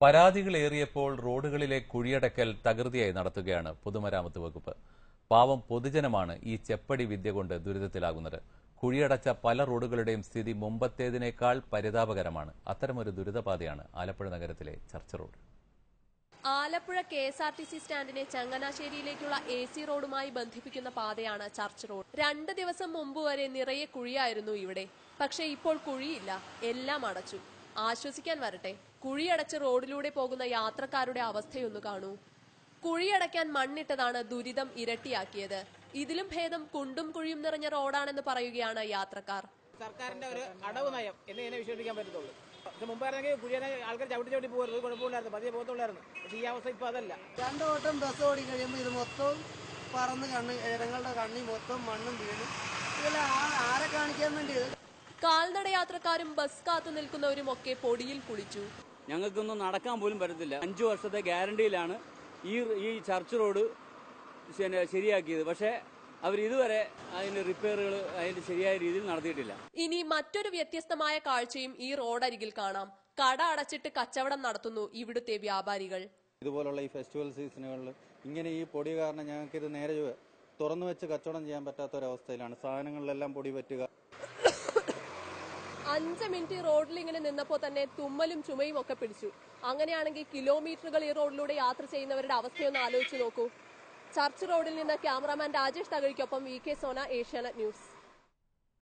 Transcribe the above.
പരാതികളേറിയപ്പോൾ റോഡുകളിലെ കുഴിയടക്കൽ തകൃതിയായി നടത്തുകയാണ് പൊതുമരാമത്ത് വകുപ്പ്. പാവം പൊതുജനമാണ് ഈ ചെപ്പടി വിദ്യ കൊണ്ട് ദുരിതത്തിലാകുന്നത്. കുഴിയടച്ച പല റോഡുകളുടെയും സ്ഥിതി മുമ്പത്തേതിനേക്കാൾ പരിതാപകരമാണ്. അത്തരമൊരു ദുരിതപാതയാണ് ആലപ്പുഴ നഗരത്തിലെ church road. Alappuzha KSRTC സ്റ്റാൻഡിനെ ചങ്ങനാശ്ശേരിയിലേക്കുള്ള AC റോഡുമായി ബന്ധിപ്പിക്കുന്ന പാതയാണ് ചർച്ച് റോഡ്. 2 ദിവസം മുമ്പ് വരെ നിറയെ കുഴിയായിരുന്നു ഇവിടെ. പക്ഷേ ഇപ്പോൾ കുഴിയില്ല, എല്ലാം അടച്ചു. ആശ്വസിക്കാൻ വരട്ടെ, കുഴിയടച്ച് റോഡിലൂടെ പോകുന്ന യാത്രക്കാരുടെ അവസ്ഥയൊന്നു കാണൂ. കുഴിയടയ്ക്കാൻ മണ്ണിട്ടതാണ് ദുരിതം ഇരട്ടിയാക്കിയത്. ഇതിലും ഭേദം കുണ്ടും കുഴിയും നിറഞ്ഞ റോഡാണെന്ന് പറയുകയാണ് യാത്രക്കാർ. സർക്കാരിന്റെ ഒരു അടവ് നയം എന്നതിനെ വിശ്വസിക്കാൻ പറ്റത്തുള്ളൂ. മുമ്പായിരുന്നെങ്കിൽ കുഴിയാനെ ആൾക്കാർ ചവിട്ടി പോകുന്നത് കുഴപ്പമില്ലായിരുന്നു, പതിയെ പോകത്തുള്ളായിരുന്നു. പക്ഷേ ഈ അവസ്ഥ ഇപ്പൊ അതല്ല. 2 വട്ടം ബസ് ഓടി കഴിയുമ്പോൾ ഇത് മൊത്തം പറന്ന് ജനങ്ങളുടെ കണ്ണി മൊത്തം മണ്ണും വീണ്. ഇതെല്ലാം ആരെ കാണിക്കാൻ വേണ്ടിയത്? കാൽനടയാത്രക്കാരും ബസ് കാത്തു നിൽക്കുന്നവരുമൊക്കെ പൊടിയിൽ കുളിച്ചു. ഞങ്ങൾക്കൊന്നും നടക്കാൻ പോലും പറ്റത്തില്ല. 5 വർഷത്തെ ഗ്യാരണ്ടിയിലാണ് ഈ ചർച്ച് റോഡ് ശരിയാക്കിയത്. പക്ഷേ അവർ ഇതുവരെ അതിന്റെ റിപ്പയറുകൾ അതിന്റെ ശരിയായ രീതിയിൽ നടത്തിയിട്ടില്ല. ഇനി മറ്റൊരു വ്യത്യസ്തമായ കാഴ്ചയും ഈ റോഡരികിൽ കാണാം. കട അടച്ചിട്ട് കച്ചവടം നടത്തുന്നു ഇവിടുത്തെ വ്യാപാരികൾ. ഇതുപോലുള്ള ഈ ഫെസ്റ്റിവൽ സീസണുകളിൽ ഇങ്ങനെ ഈ പൊടി കാരണം ഞങ്ങൾക്ക് ഇത് നേരെ തുറന്നു വെച്ച് കച്ചവടം ചെയ്യാൻ പറ്റാത്തൊരവസ്ഥയിലാണ്. സാധനങ്ങളിലെല്ലാം പൊടി പറ്റുക. 5 മിനിറ്റ് റോഡിൽ ഇങ്ങനെ നിന്നപ്പോൾ തന്നെ തുമ്മലും ചുമയും ഒക്കെ പിടിച്ചു. അങ്ങനെയാണെങ്കിൽ കിലോമീറ്ററുകൾ ഈ റോഡിലൂടെ യാത്ര ചെയ്യുന്നവരുടെ അവസ്ഥയൊന്ന് ആലോചിച്ച് നോക്കൂ. ചർച്ച് റോഡിൽ നിന്ന് ക്യാമറാമാൻ രാജേഷ് തകഴിക്കൊപ്പം VK സോന, ഏഷ്യാനെറ്റ് ന്യൂസ്.